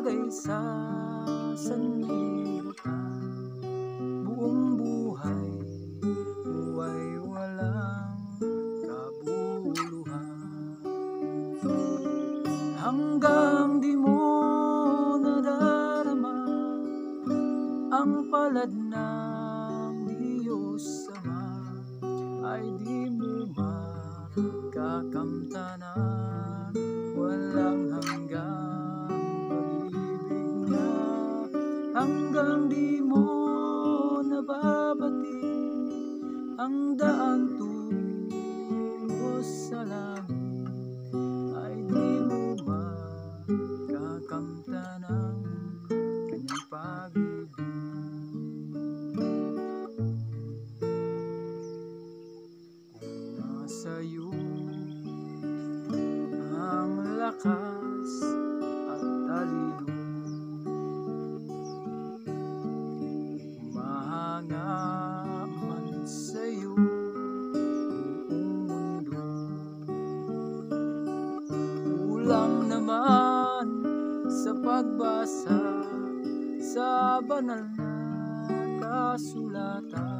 bagay sa sanlibutan. Buong buhay mo ay walang kabuluhan, hanggang di mo nadarama ang palad ng Diyos Ama, ay di mo makakamtanan walang hanggang pag-ibig niya, hanggang di mo nababati ang daan tungo sa langit, ay di mo makakamtanan kanyang pag-ibig. Sa'yo ang lakas at talino, mahanga man sa'yo buong mundo. Kulang naman sa pagbasa sa banal na kasulatan,